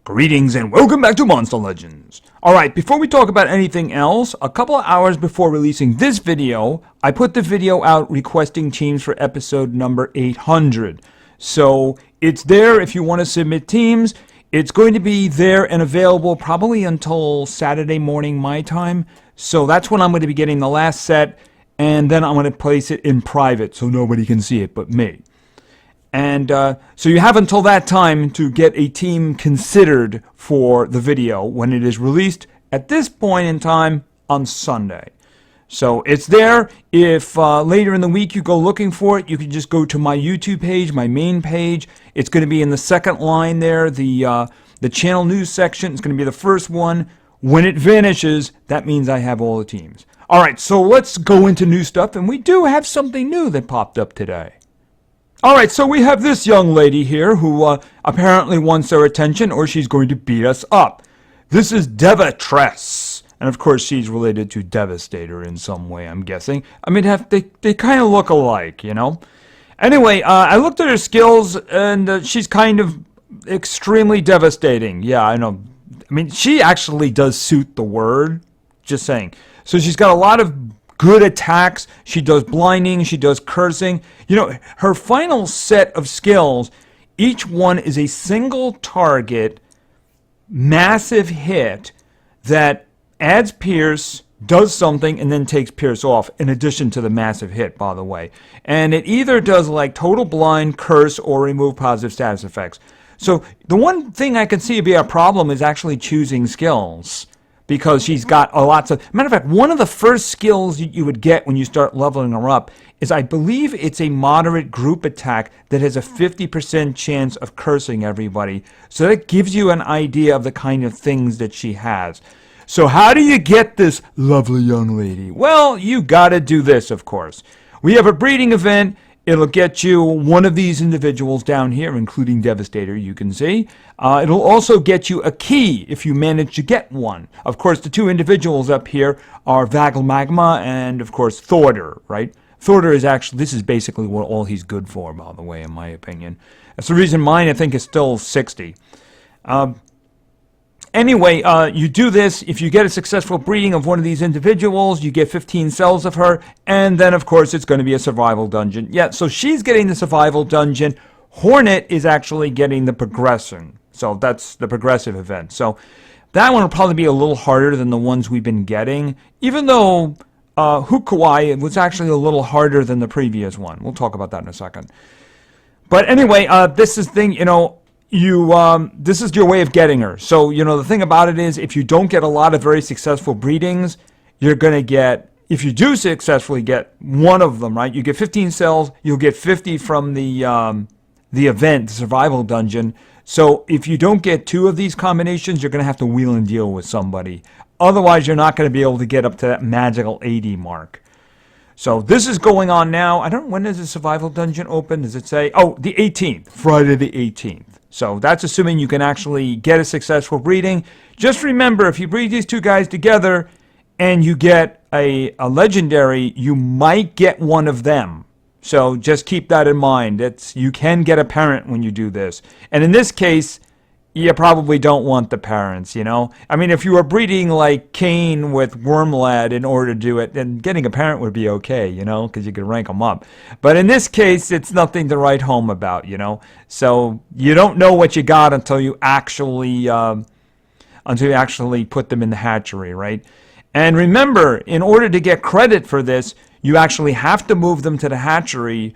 Greetings and welcome back to Monster Legends. Alright, before we talk about anything else, a couple of hours before releasing this video, I put the video out requesting teams for episode number 800. So, it's there if you want to submit teams. It's going to be there and available probably until Saturday morning my time. So that's when I'm going to be getting the last set, and then I'm going to place it in private so nobody can see it but me. And so you have until that time to get a team considered for the video when it is released at this point in time on Sunday. So it's there. If later in the week you go looking for it, you can just go to my YouTube page, my main page. It's going to be in the second line there, the channel news section. It's going to be the first one. When it vanishes, that means I have all the teams. All right, so let's go into new stuff, and we do have something new that popped up today. Alright, so we have this young lady here who apparently wants our attention, or she's going to beat us up. This is Devastress. And of course she's related to Devastator in some way, I'm guessing. I mean, they kind of look alike, you know? Anyway, I looked at her skills, and she's kind of extremely devastating. Yeah, I know. I mean, she actually does suit the word. Just saying. So she's got a lot of good attacks. She does blinding. She does cursing. You know, her final set of skills, each one is a single target, massive hit that adds Pierce, does something, and then takes Pierce off, in addition to the massive hit, by the way. And it either does like total blind, curse, or remove positive status effects. So the one thing I can see be a problem is actually choosing skills, because she's got a lots of... Matter of fact, one of the first skills you would get when you start leveling her up is, I believe it's a moderate group attack that has a 50% chance of cursing everybody. So that gives you an idea of the kind of things that she has. So how do you get this lovely young lady? Well, you gotta do this, of course. We have a breeding event. It'll get you one of these individuals down here, including Devastator, you can see. It'll also get you a key if you manage to get one. Of course, the two individuals up here are Vagelmagma and, of course, Thorder, right? Thorder is actually, this is basically what all he's good for, by the way, in my opinion. That's the reason mine, I think, is still 60. Anyway, you do this. If you get a successful breeding of one of these individuals, you get 15 cells of her, and then, of course, it's going to be a survival dungeon. Yeah, so she's getting the survival dungeon. Hornet is actually getting the progression. So that's the progressive event. So that one will probably be a little harder than the ones we've been getting, even though Hukawai was actually a little harder than the previous one. We'll talk about that in a second. But anyway, this is thing, you know, this is your way of getting her. So, you know, the thing about it is, if you don't get a lot of very successful breedings, you're going to get, if you do successfully get one of them, right, you get 15 cells, you'll get 50 from the event, the survival dungeon. So if you don't get two of these combinations, you're going to have to wheel and deal with somebody. Otherwise, you're not going to be able to get up to that magical 80 mark. So this is going on now. I don't know, when does the survival dungeon open? Does it say? Oh, the 18th, Friday the 18th. So that's assuming you can actually get a successful breeding. Just remember, if you breed these two guys together and you get a legendary, you might get one of them. So just keep that in mind. You can get a parent when you do this. And in this case, you probably don't want the parents, you know? I mean, if you were breeding like Kane with Wormlad in order to do it, then getting a parent would be okay, you know, because you could rank them up. But in this case, it's nothing to write home about, you know? So you don't know what you got until you actually put them in the hatchery, right? And remember, in order to get credit for this, you actually have to move them to the hatchery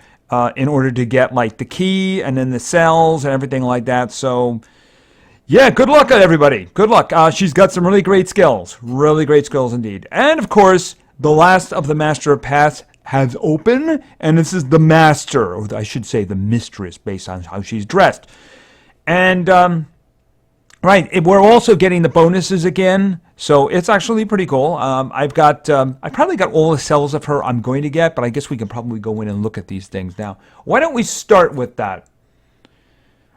in order to get like the key and then the cells and everything like that. So yeah, good luck, everybody. Good luck. She's got some really great skills. Really great skills indeed. And, of course, the last of the Master of Paths has opened. And this is the Master, or I should say the Mistress, based on how she's dressed. And, right, we're also getting the bonuses again. So it's actually pretty cool. I probably got all the cells of her I'm going to get. But I guess we can probably go in and look at these things now. Why don't we start with that?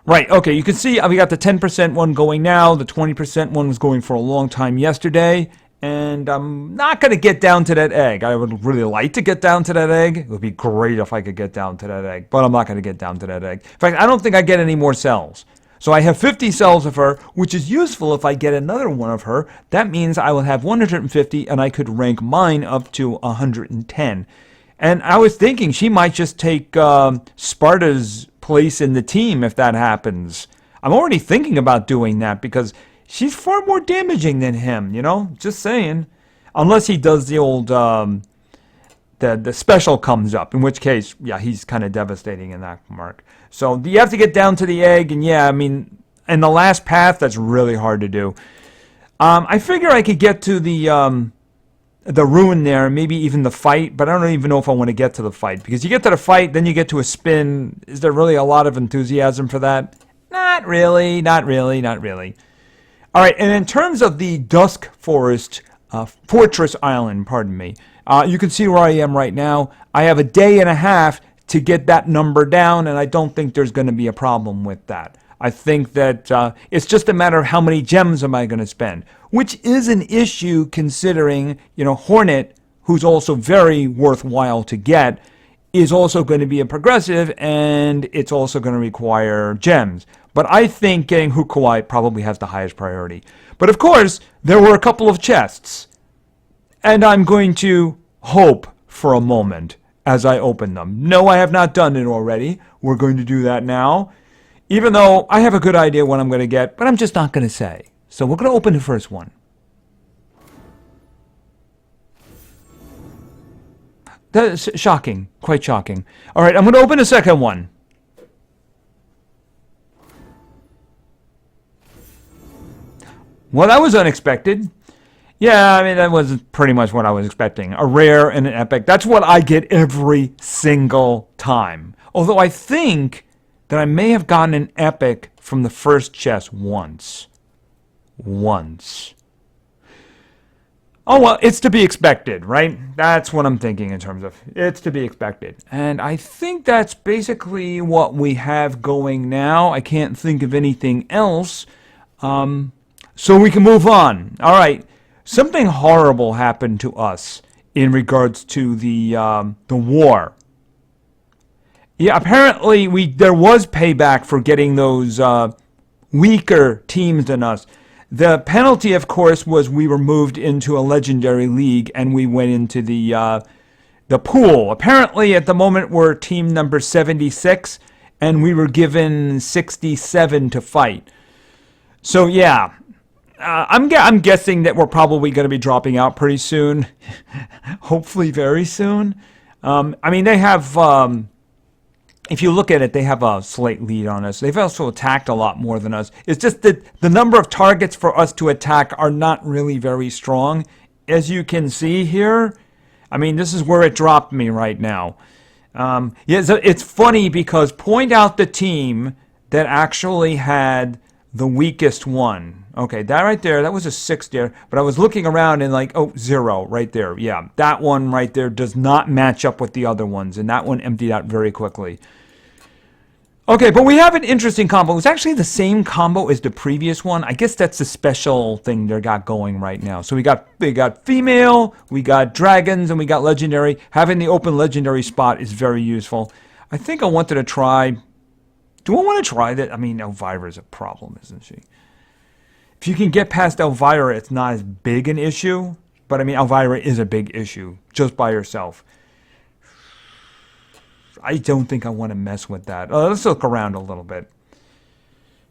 Right, okay, you can see we got the 10% one going now. The 20% one was going for a long time yesterday. And I'm not going to get down to that egg. I would really like to get down to that egg. It would be great if I could get down to that egg. But I'm not going to get down to that egg. In fact, I don't think I get any more cells. So I have 50 cells of her, which is useful if I get another one of her. That means I will have 150, and I could rank mine up to 110. And I was thinking she might just take Sparta's place in the team if that happens. I'm already thinking about doing that because she's far more damaging than him, you know? Just saying. Unless he does the old, the special comes up, in which case, yeah, he's kind of devastating in that mark. So you have to get down to the egg, and yeah, I mean, in the last path, that's really hard to do. I figure I could get to the ruin there, maybe even the fight, but I don't even know if I want to get to the fight. Because you get to the fight, then you get to a spin. Is there really a lot of enthusiasm for that? Not really, not really, not really. All right, and in terms of the Dusk Forest, Fortress Island, pardon me, you can see where I am right now. I have a day and a half to get that number down, and I don't think there's going to be a problem with that. I think that it's just a matter of how many gems am I going to spend, which is an issue considering, you know, Hornet, who's also very worthwhile to get, is also going to be a progressive, and it's also going to require gems. But I think getting Hukuai probably has the highest priority. But of course, there were a couple of chests, and I'm going to hope for a moment as I open them. No, I have not done it already. We're going to do that now. Even though I have a good idea what I'm going to get, but I'm just not going to say. So we're going to open the first one. That's shocking. Quite shocking. All right, I'm going to open the second one. Well, that was unexpected. Yeah, I mean, that was pretty much what I was expecting. A rare and an epic. That's what I get every single time. Although I think that I may have gotten an epic from the first chest once. Once. Oh, well, it's to be expected, right? That's what I'm thinking in terms of it's to be expected. And I think that's basically what we have going now. I can't think of anything else. So we can move on. All right. Something horrible happened to us in regards to the war. Yeah, apparently there was payback for getting those weaker teams than us. The penalty, of course, was we were moved into a legendary league and we went into the pool. Apparently, at the moment, we're team number 76, and we were given 67 to fight. So yeah, I'm guessing that we're probably going to be dropping out pretty soon. Hopefully, very soon. I mean, they have. If you look at it, they have a slight lead on us. They've also attacked a lot more than us. It's just that the number of targets for us to attack are not really very strong. As you can see here, I mean, this is where it dropped me right now. Yeah, so it's funny because point out the team that actually had the weakest one. Okay, that right there, that was a 6 there. But I was looking around and like, oh, 0 right there. Yeah, that one right there does not match up with the other ones. And that one emptied out very quickly. Okay, but we have an interesting combo. It's actually the same combo as the previous one. I guess that's the special thing they got going right now. So we got female, we got dragons, and we got legendary. Having the open legendary spot is very useful. I think I wanted to try... Do I want to try that? I mean, Elvira is a problem, isn't she? If you can get past Elvira, it's not as big an issue. But I mean, Elvira is a big issue just by herself. I don't think I want to mess with that. Let's look around a little bit.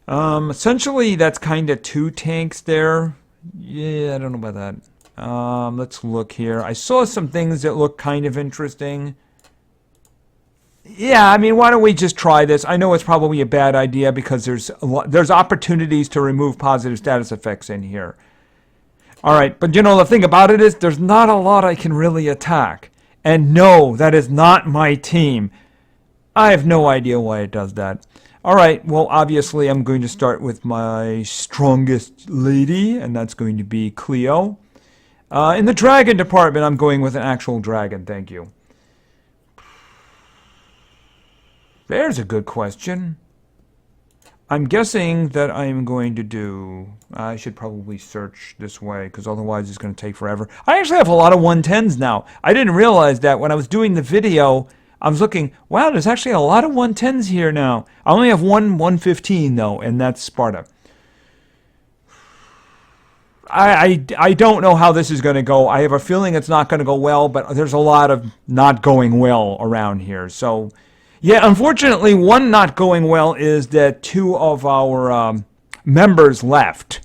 Essentially, that's kind of 2 tanks there. Yeah, I don't know about that. Let's look here. I saw some things that look kind of interesting. Yeah, I mean, why don't we just try this? I know it's probably a bad idea because there's opportunities to remove positive status effects in here. All right, but you know, the thing about it is there's not a lot I can really attack. And no, that is not my team. I have no idea why it does that. All right, well, obviously I'm going to start with my strongest lady, and that's going to be Cleo. In the dragon department, I'm going with an actual dragon, thank you. There's a good question. I'm guessing that I'm going to do... I should probably search this way, because otherwise it's going to take forever. I actually have a lot of 110s now. I didn't realize that when I was doing the video, I was looking, wow, there's actually a lot of 110s here now. I only have one 115, though, and that's Sparta. I don't know how this is going to go. I have a feeling it's not going to go well, but there's a lot of not going well around here. So, yeah, unfortunately, one not going well is that two of our members left,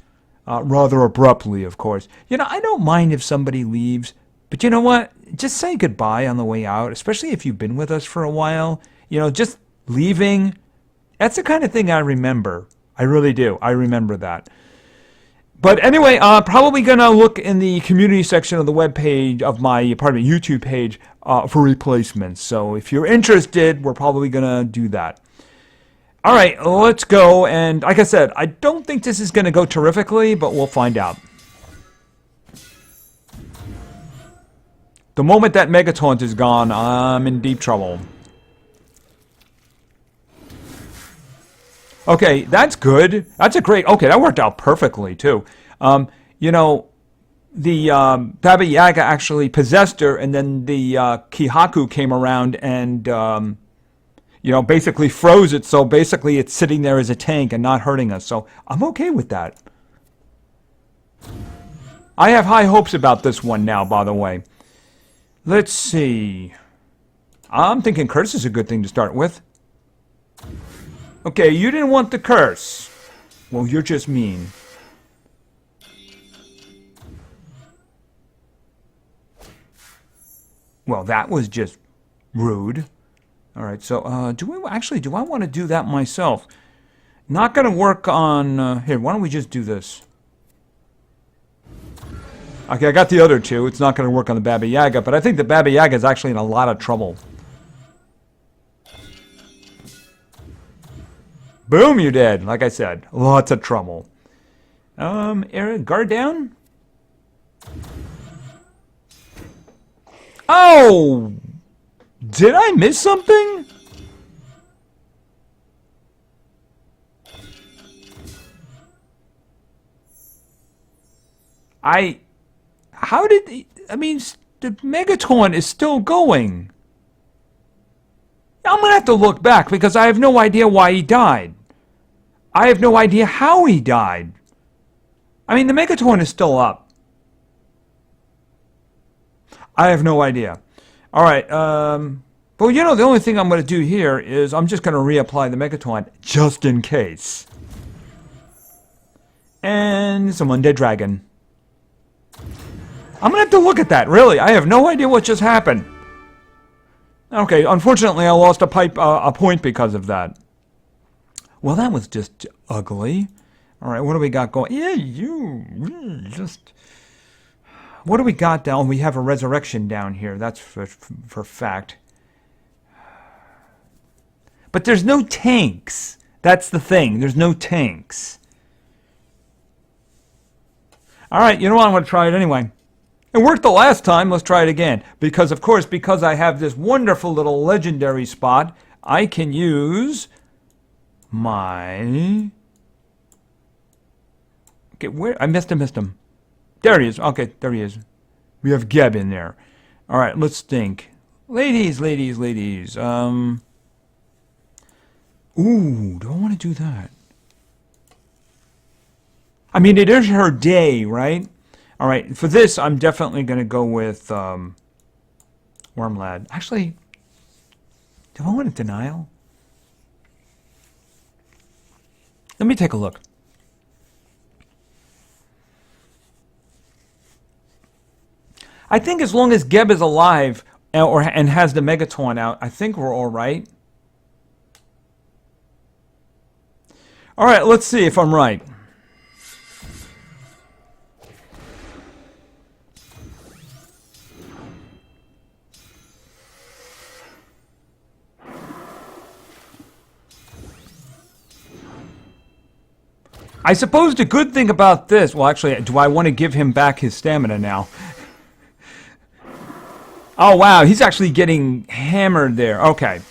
rather abruptly, of course. You know, I don't mind if somebody leaves, but you know what? Just say goodbye on the way out, especially if you've been with us for a while. You know, just leaving, that's the kind of thing I remember. I really do. I remember that. But anyway, probably going to look in the community section of the webpage of my, YouTube page for replacements. So if you're interested, we're probably going to do that. All right, let's go. And like I said, I don't think this is going to go terrifically, but we'll find out. The moment that Megataunt is gone, I'm in deep trouble. Okay, that's good. That's a great... Okay, that worked out perfectly, too. You know, the Baba Yaga actually possessed her, and then the Kihaku came around and, you know, basically froze it. So basically it's sitting there as a tank and not hurting us. So I'm okay with that. I have high hopes about this one now, by the way. Let's see. I'm thinking Curse is a good thing to start with. Okay, you didn't want the curse. Well, you're just mean. Well, that was just rude. All right, so do I want to do that myself? Not going to work on... here, why don't we just do this? Okay, I got the other two. It's not going to work on the Baba Yaga, but I think the Baba Yaga is actually in a lot of trouble. Boom, you did. Like I said, lots of trouble. Aaron, guard down. Oh! Did I miss something? How did... I mean, the Megataunt is still going. I'm going to have to look back because I have no idea why he died. I have no idea how he died. I mean, the Megataunt is still up. I have no idea. All right. But you know, the only thing I'm going to do here is I'm just going to reapply the Megataunt just in case. And some undead dragon. I'm going to have to look at that, really. I have no idea what just happened. Okay, unfortunately, I lost a point because of that. Well, that was just ugly. All right, what do we got going? Yeah, you just... What do we got down? We have a resurrection down here. That's for fact. But there's no tanks. That's the thing. There's no tanks. All right, you know what? I'm going to try it anyway. It worked the last time. Let's try it again. Because, of course, because I have this wonderful little legendary spot, I can use my... Okay, where? I missed him. There he is. Okay, there he is. We have Geb in there. All right, let's think. Ladies. Ooh, do I want to do that? I mean, it is her day, right? All right, for this, I'm definitely going to go with Wormlad. Actually, do I want a denial? Let me take a look. I think as long as Geb is alive and has the Megataunt out, I think we're all right. All right, let's see if I'm right. I suppose the good thing about this... Well, actually, do I want to give him back his stamina now? Oh, wow. He's actually getting hammered there. Okay.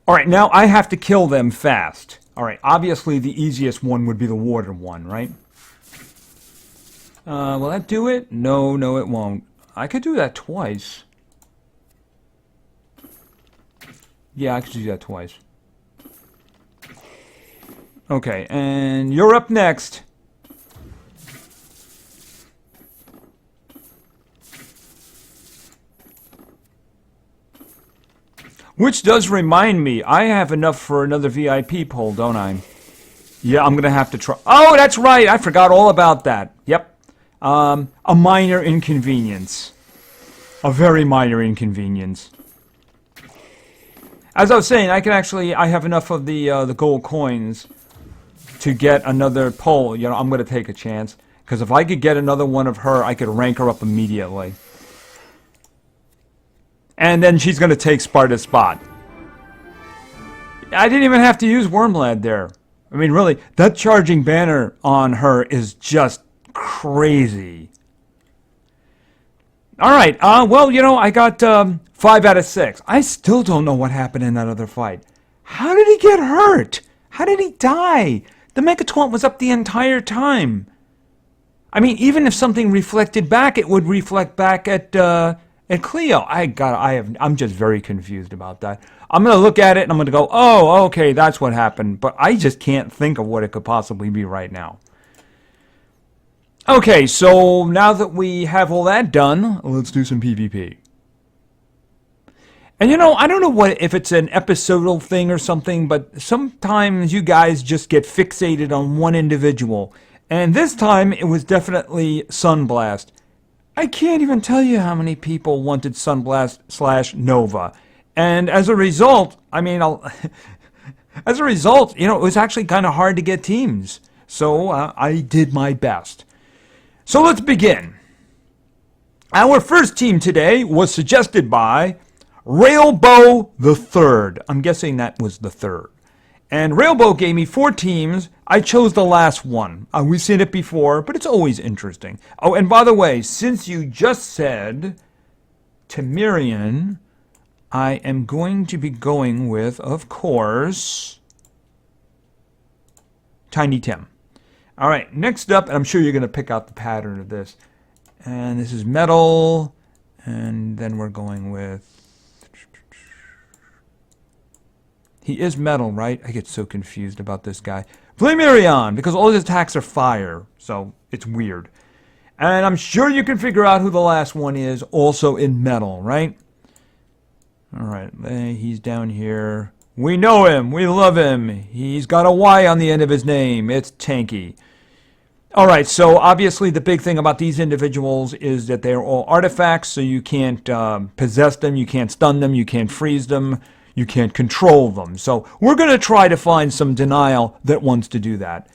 All right, now I have to kill them fast. All right, obviously the easiest one would be the water one, right? Will that do it? No, it won't. I could do that twice. Yeah, I could do that twice. Okay, and you're up next. Which does remind me, I have enough for another VIP poll, don't I? Yeah, I'm going to have to try. Oh, that's right. I forgot all about that. Yep. A minor inconvenience. A very minor inconvenience. As I was saying, I have enough of the gold coins to get another poll. You know, I'm going to take a chance. Because if I could get another one of her, I could rank her up immediately. And then she's going to take Sparta's spot. I didn't even have to use Wormlad there. I mean, really, that charging banner on her is just crazy. Alright, well, you know, I got 5 out of 6. I still don't know what happened in that other fight. How did he get hurt? How did he die? The Megataunt was up the entire time. I mean, even if something reflected back, it would reflect back at Cleo. I'm just very confused about that. I'm going to look at it and I'm going to go, oh, okay, that's what happened. But I just can't think of what it could possibly be right now. Okay, so now that we have all that done, let's do some PvP. And you know, I don't know if it's an episodal thing or something, but sometimes you guys just get fixated on one individual. And this time, it was definitely Sunblast. I can't even tell you how many people wanted Sunblast / Nova. And as a result, I mean, as a result, you know, it was actually kind of hard to get teams. So I did my best. So let's begin. Our first team today was suggested by Railbow the Third. I'm guessing that was the third. And Railbow gave me 4 teams. I chose the last one. We've seen it before, but it's always interesting. Oh, and by the way, since you just said Temerian, I am going to be going with, of course, Tiny Tim. All right, next up, and I'm sure you're going to pick out the pattern of this. And this is metal, and then we're going with... He is metal, right? I get so confused about this guy. Flamarion, because all his attacks are fire, so it's weird. And I'm sure you can figure out who the last one is, also in metal, right? All right, he's down here. We know him. We love him. He's got a Y on the end of his name. It's Tanky. All right, so obviously the big thing about these individuals is that they're all artifacts, so you can't possess them, you can't stun them, you can't freeze them. You can't control them. So we're going to try to find some denial that wants to do that.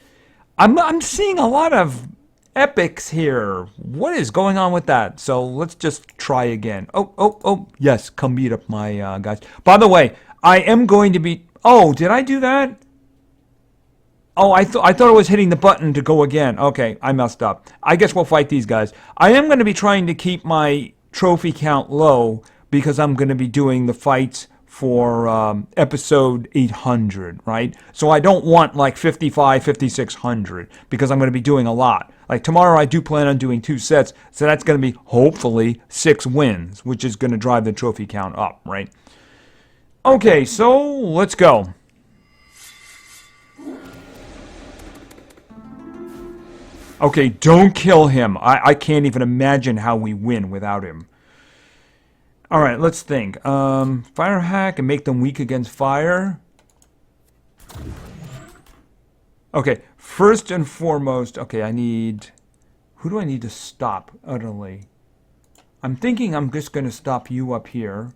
I'm seeing a lot of epics here. What is going on with that? So let's just try again. Oh, yes, come beat up my guys. By the way, I am going to be... Oh, did I do that? Oh, I thought I was hitting the button to go again. Okay, I messed up. I guess we'll fight these guys. I am going to be trying to keep my trophy count low because I'm going to be doing the fights for episode 800, right? So I don't want like 55, 5600 because I'm going to be doing a lot. Like tomorrow I do plan on doing 2 sets, so that's going to be hopefully 6 wins, which is going to drive the trophy count up, right? Okay, so let's go. Okay, don't kill him. I can't even imagine how we win without him. Alright, let's think. Fire hack and make them weak against fire. Okay, first and foremost, okay, I need... Who do I need to stop utterly? I'm thinking I'm just going to stop you up here.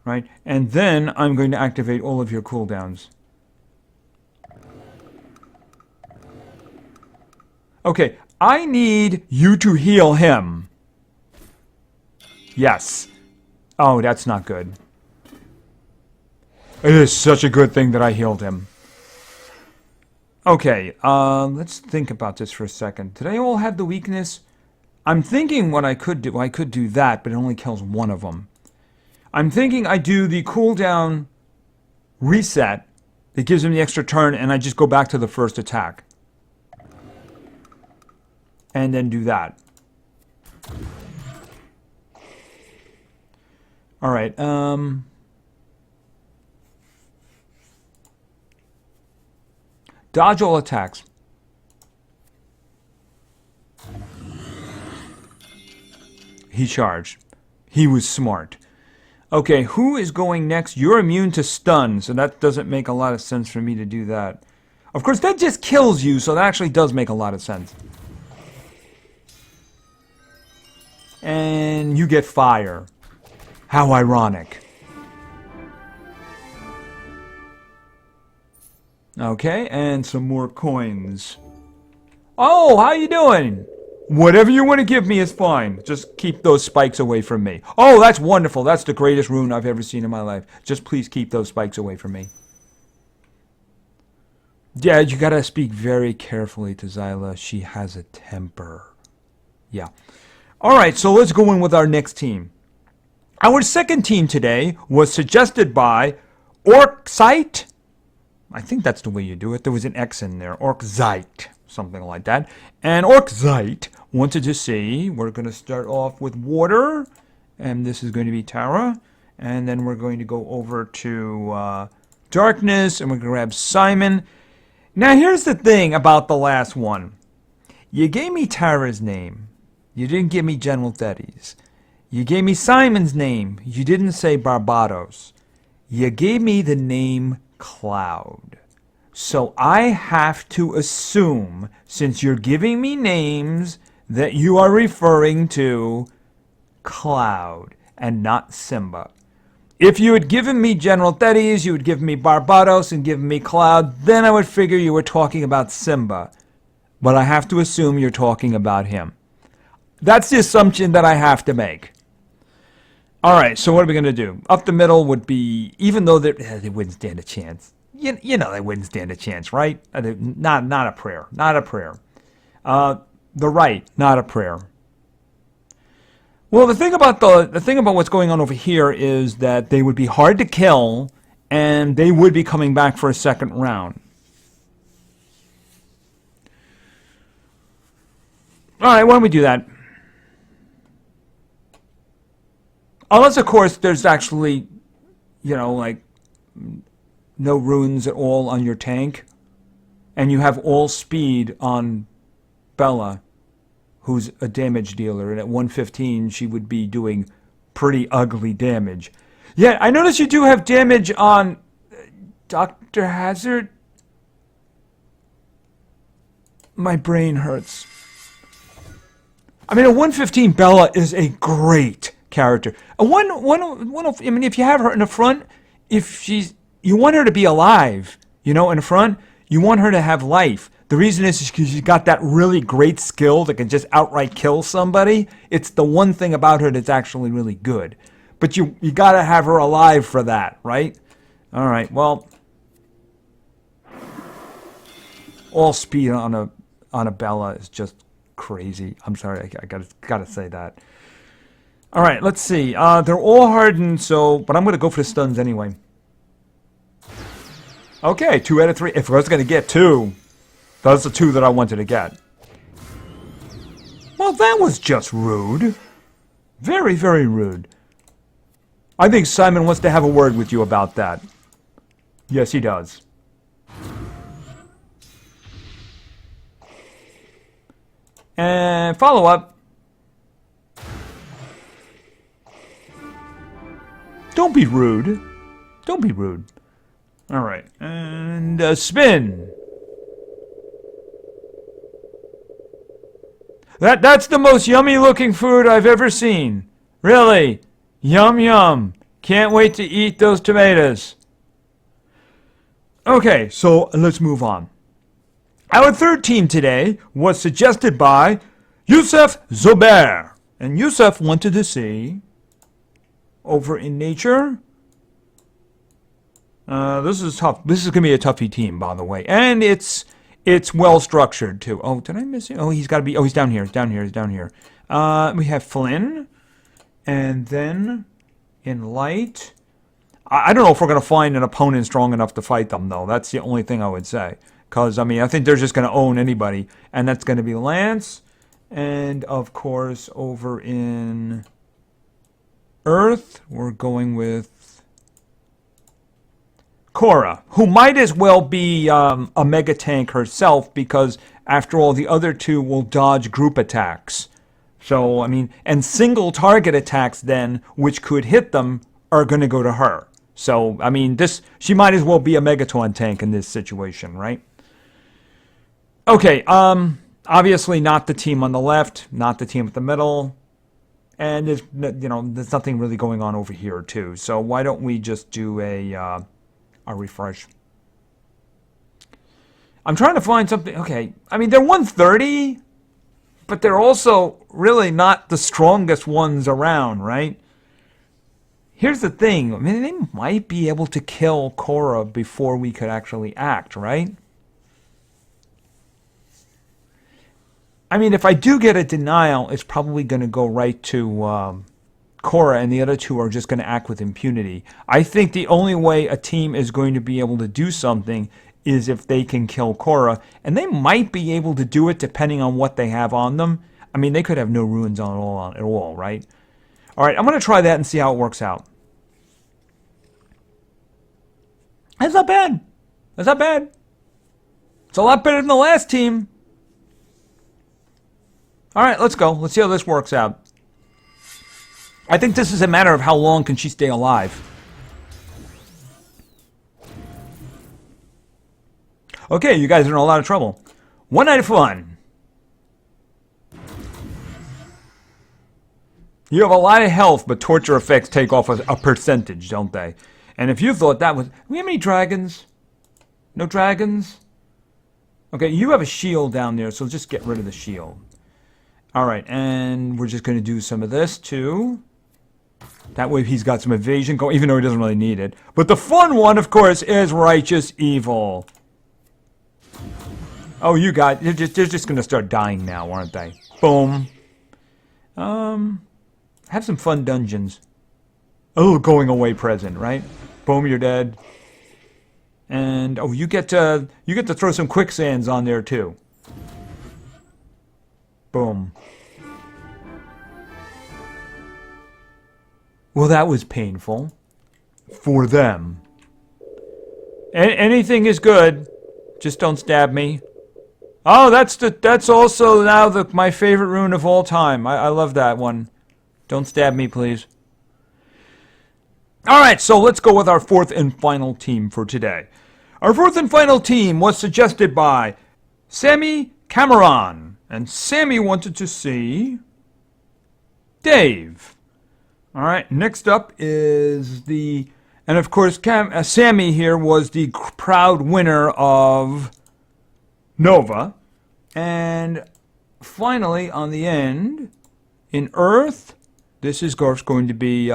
Right? And then I'm going to activate all of your cooldowns. Okay, I need you to heal him. Yes. Oh, that's not good. It is such a good thing that I healed him. Okay, let's think about this for a second. Did I all have the weakness? I'm thinking what I could do that, but it only kills one of them. I'm thinking I do the cooldown reset that gives him the extra turn, and I just go back to the first attack. And then do that. All right. Dodge all attacks. He charged. He was smart. Okay, who is going next? You're immune to stun, so that doesn't make a lot of sense for me to do that. Of course, that just kills you, so that actually does make a lot of sense. And you get fire. How ironic. Okay, and some more coins. Oh, how you doing? Whatever you want to give me is fine. Just keep those spikes away from me. Oh, that's wonderful. That's the greatest rune I've ever seen in my life. Just please keep those spikes away from me. Yeah, you gotta speak very carefully to Zyla. She has a temper. Yeah. Alright, so let's go in with our next team. Our second team today was suggested by Orczite. I think that's the way you do it. There was an X in there. Orczite. Something like that. And Orczite wanted to see, we're going to start off with water, and this is going to be Tara, and then we're going to go over to darkness, and we're going to grab Simon. Now here's the thing about the last one. You gave me Tara's name. You didn't give me General Teddy's. You gave me Simon's name. You didn't say Barbados. You gave me the name Cloud. So I have to assume, since you're giving me names, that you are referring to Cloud and not Simba. If you had given me General Teddy's, you would give me Barbados and give me Cloud, then I would figure you were talking about Simba. But I have to assume you're talking about him. That's the assumption that I have to make. Alright, so what are we going to do? Up the middle would be, even though they wouldn't stand a chance. You know they wouldn't stand a chance, right? Not a prayer. Not a prayer. The right, not a prayer. Well, the thing about what's going on over here is that they would be hard to kill, and they would be coming back for a second round. Alright, why don't we do that? Unless, of course, there's actually, you know, like, no runes at all on your tank, and you have all speed on Bella, who's a damage dealer, and at 115 she would be doing pretty ugly damage. Yeah, I notice you do have damage on Dr. Hazard. My brain hurts. I mean, a 115 Bella is a great character. I mean, if you have her in the front, you want her to be alive, you know, in the front. You want her to have life. The reason is because she's got that really great skill that can just outright kill somebody. It's the one thing about her that's actually really good. But you got to have her alive for that, right? All right, well, all speed on a Bella is just crazy. I'm sorry, I gotta say that. All right, let's see. They're all hardened, but I'm going to go for the stuns anyway. Okay, 2 out of 3. If I was going to get 2, that's the 2 that I wanted to get. Well, that was just rude. Very, very rude. I think Simon wants to have a word with you about that. Yes, he does. And follow up. Don't be rude. Don't be rude. All right. And spin. That's the most yummy looking food I've ever seen. Really. Yum yum. Can't wait to eat those tomatoes. Okay, so let's move on. Our third team today was suggested by Yusuf Zobair. And Yusuf wanted to see, over in nature, this is tough. This is going to be a toughy team, by the way. And it's well structured, too. Oh, did I miss it? Oh, he's got to be, he's down here. He's down here. He's down here. We have Flynn. And then, in light, I don't know if we're going to find an opponent strong enough to fight them, though. That's the only thing I would say. Because, I mean, I think they're just going to own anybody. And that's going to be Lance. And, of course, over in Earth, we're going with Korra, who might as well be a mega tank herself, because after all, the other two will dodge group attacks. So, I mean, and single target attacks then, which could hit them, are going to go to her. So, I mean, she might as well be a Megaton tank in this situation, right? Okay, obviously not the team on the left, not the team at the middle, and there's nothing really going on over here too. So why don't we just do a refresh? I'm trying to find something. Okay, I mean, they're 130, but they're also really not the strongest ones around, right? Here's the thing. I mean, they might be able to kill Korra before we could actually act, right? I mean, if I do get a denial, it's probably going to go right to Korra, and the other two are just going to act with impunity. I think the only way a team is going to be able to do something is if they can kill Korra, and they might be able to do it depending on what they have on them. I mean, they could have no ruins at all, right? All right, I'm going to try that and see how it works out. That's not bad. That's not bad. It's a lot better than the last team. All right, let's go. Let's see how this works out. I think this is a matter of how long can she stay alive. Okay, you guys are in a lot of trouble. One night of fun. You have a lot of health, but torture effects take off a percentage, don't they? And if you thought that was... Do we have any dragons? No dragons? Okay, you have a shield down there, so just get rid of the shield. Alright, and we're just going to do some of this, too. That way he's got some evasion going, even though he doesn't really need it. But the fun one, of course, is Righteous Evil. Oh, you got... They're just going to start dying now, aren't they? Boom. Have some fun dungeons. A little going away present, right? Boom, you're dead. And, oh, you get to throw some quicksands on there, too. Boom. Well, that was painful. For them. Anything is good. Just don't stab me. Oh, that's also now my favorite rune of all time. I love that one. Don't stab me, please. Alright, so let's go with our fourth and final team for today. Our fourth and final team was suggested by Sammy Cameron. And Sammy wanted to see Dave. Alright, next up is and of course Sammy here was the proud winner of Nova. And finally, on the end, in Earth, this is going to be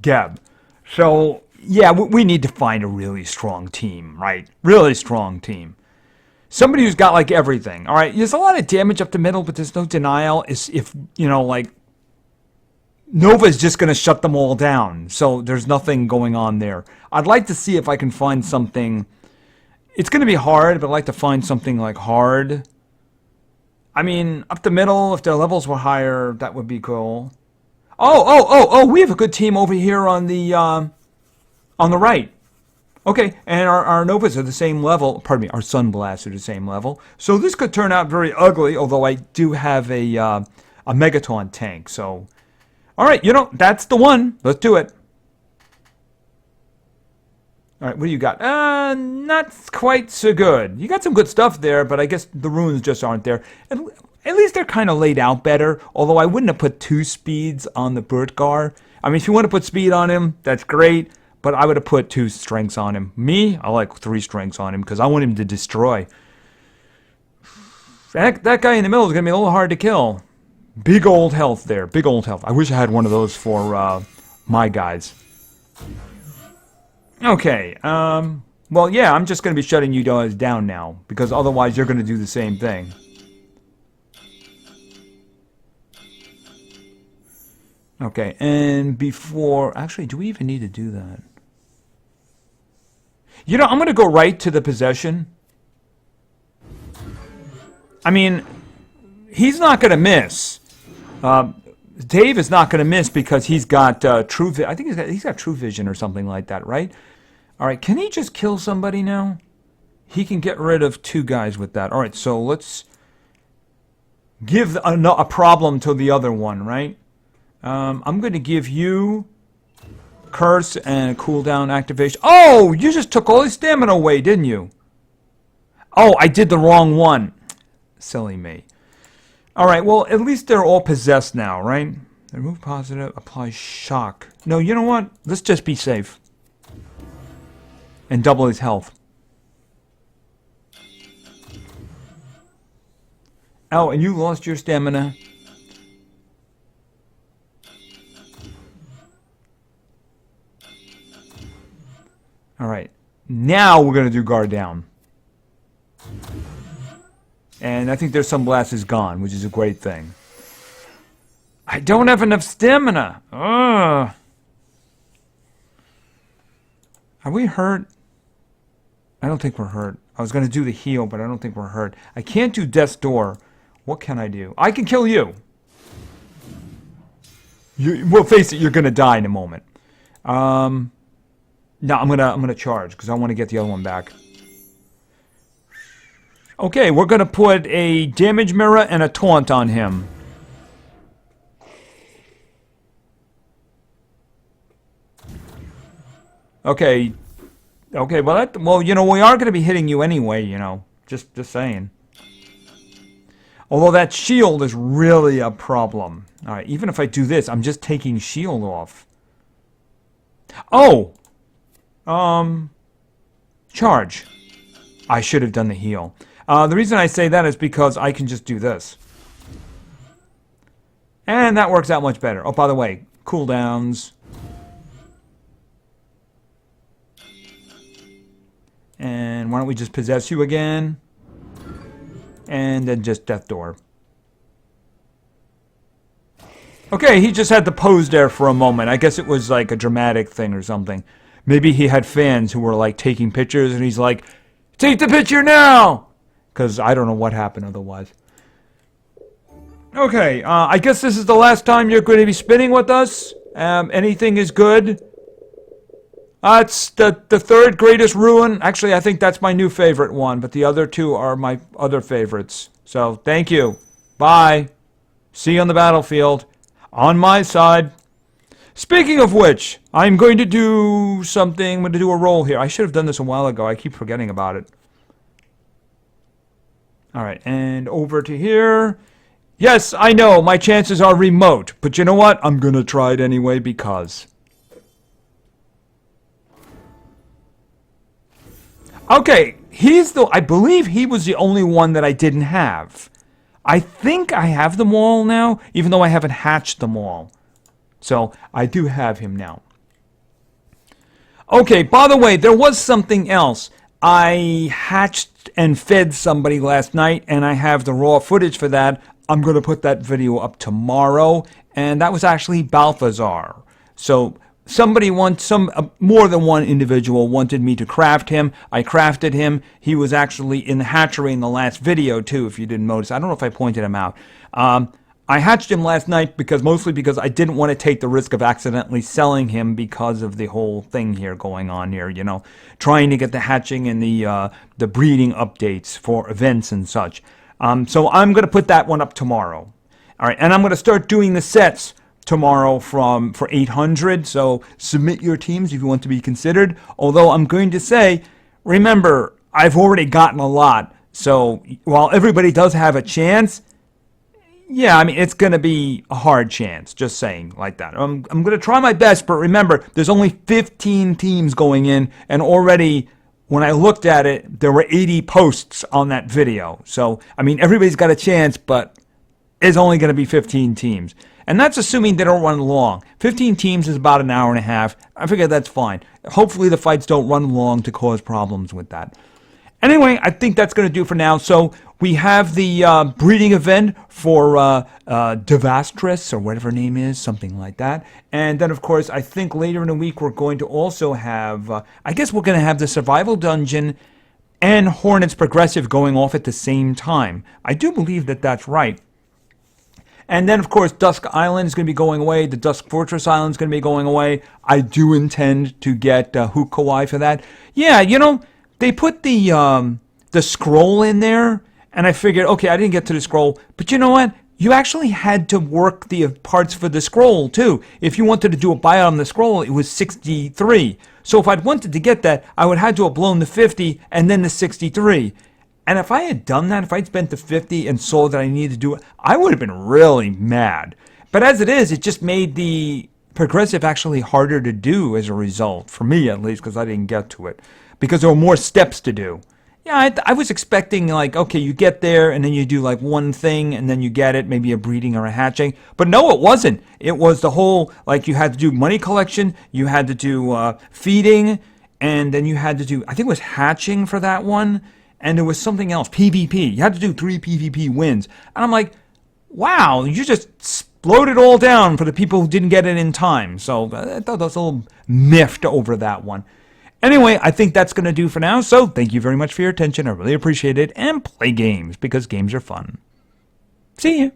Geb. So, yeah, we need to find a really strong team, right? Really strong team. Somebody who's got, like, everything. All right, there's a lot of damage up the middle, but there's no denial. If like, Nova's just going to shut them all down. So there's nothing going on there. I'd like to see if I can find something. It's going to be hard, but I'd like to find something, like, hard. I mean, up the middle, if their levels were higher, that would be cool. Oh, we have a good team over here on the right. Okay, and our Novas are the same level. Pardon me, our Sunblasts are the same level. So this could turn out very ugly, although I do have a Megaton tank. So, all right, that's the one. Let's do it. All right, what do you got? Not quite so good. You got some good stuff there, but I guess the runes just aren't there. At least they're kind of laid out better, although I wouldn't have put 2 speeds on the Burtgar. I mean, if you want to put speed on him, that's great, but I would have put 2 strengths on him. Me, I like 3 strengths on him, because I want him to destroy. That guy in the middle is going to be a little hard to kill. Big old health there, big old health. I wish I had one of those for my guys. Okay, well, yeah, I'm just going to be shutting you guys down now, because otherwise you're going to do the same thing. Okay, and before... Actually, do we even need to do that? I'm going to go right to the possession. I mean, he's not going to miss. Dave is not going to miss because he's got true. I think he's got true vision or something like that, right? All right, can he just kill somebody now? He can get rid of 2 guys with that. All right, so let's give a problem to the other one, right? I'm going to give you curse and cooldown activation. Oh, you just took all his stamina away, didn't you? Oh, I did the wrong one. Silly me. All right, well, at least they're all possessed now, right? Remove positive, apply shock. No, you know what? Let's just be safe. And double his health. Oh, and you lost your stamina. All right. Now we're going to do guard down. And I think their sunblast is gone, which is a great thing. I don't have enough stamina. Ugh. Are we hurt? I don't think we're hurt. I was going to do the heal, but I don't think we're hurt. I can't do Death's Door. What can I do? I can kill you. Well, face it, you're going to die in a moment. No, I'm gonna charge because I want to get the other one back. Okay, we're going to put a damage mirror and a taunt on him. Okay. Okay, well, you know, we are going to be hitting you anyway, you know. Just saying. Although that shield is really a problem. All right, even if I do this, I'm just taking shield off. Oh! Charge. I should have done the heal. The reason I say that is because I can just do this. And that works out much better. Oh, by the way, cooldowns. And why don't we just possess you again? And then just Death Door. Okay, he just had to pose there for a moment. I guess it was like a dramatic thing or something. Maybe he had fans who were like taking pictures and he's like, take the picture now! Because I don't know what happened otherwise. Okay, I guess this is the last time you're going to be spinning with us. Anything is good. It's the third greatest ruin. Actually, I think that's my new favorite one, but the other 2 are my other favorites. So, thank you. Bye. See you on the battlefield. On my side. Speaking of which, I'm going to do something. I'm going to do a roll here. I should have done this a while ago. I keep forgetting about it. Alright, and over to here. Yes, I know, my chances are remote. But you know what? I'm going to try it anyway because... Okay, I believe he was the only one that I didn't have. I think I have them all now, even though I haven't hatched them all. So, I do have him now. Okay, by the way, there was something else. I hatched and fed somebody last night, and I have the raw footage for that. I'm going to put that video up tomorrow, and that was actually Balthazar. So, somebody more than one individual wanted me to craft him. I crafted him. He was actually in the hatchery in the last video, too, if you didn't notice. I don't know if I pointed him out. I hatched him last night mostly because I didn't want to take the risk of accidentally selling him because of the whole thing here going on here, you know, trying to get the hatching and the breeding updates for events and such. So I'm going to put that one up tomorrow. All right, and I'm going to start doing the sets tomorrow for 800, so submit your teams if you want to be considered. Although I'm going to say, remember, I've already gotten a lot, so while everybody does have a chance, yeah, I mean, it's going to be a hard chance, just saying like that. I'm going to try my best, but remember, there's only 15 teams going in, and already, when I looked at it, there were 80 posts on that video. So, I mean, everybody's got a chance, but it's only going to be 15 teams. And that's assuming they don't run long. 15 teams is about an hour and a half. I figure that's fine. Hopefully the fights don't run long to cause problems with that. Anyway, I think that's going to do for now. So we have the breeding event for Devastress, or whatever her name is, something like that. And then, of course, I think later in the week we're going to also have, I guess we're going to have the Survival Dungeon and Hornets Progressive going off at the same time. I do believe that that's right. And then, of course, Dusk Island is going to be going away. The Dusk Fortress Island is going to be going away. I do intend to get Hook Kawaii for that. Yeah, you know, they put the scroll in there, and I figured, okay, I didn't get to the scroll. But you know what? You actually had to work the parts for the scroll, too. If you wanted to do a buyout on the scroll, it was 63. So if I'd wanted to get that, I would have had to have blown the 50 and then the 63. And if I had done that, if I'd spent the 50 and saw that I needed to do it, I would have been really mad. But as it is, it just made the progressive actually harder to do as a result, for me at least, because I didn't get to it. Because there were more steps to do. Yeah, I was expecting, like, okay, you get there, and then you do, like, one thing, and then you get it, maybe a breeding or a hatching. But no, it wasn't. It was the whole, like, you had to do money collection, you had to do feeding, and then you had to do, I think it was hatching for that one, and there was something else, PvP. You had to do 3 PvP wins. And I'm like, wow, you just exploded it all down for the people who didn't get it in time. So I thought that was a little miffed over that one. Anyway, I think that's going to do for now, so thank you very much for your attention. I really appreciate it, and play games, because games are fun. See you.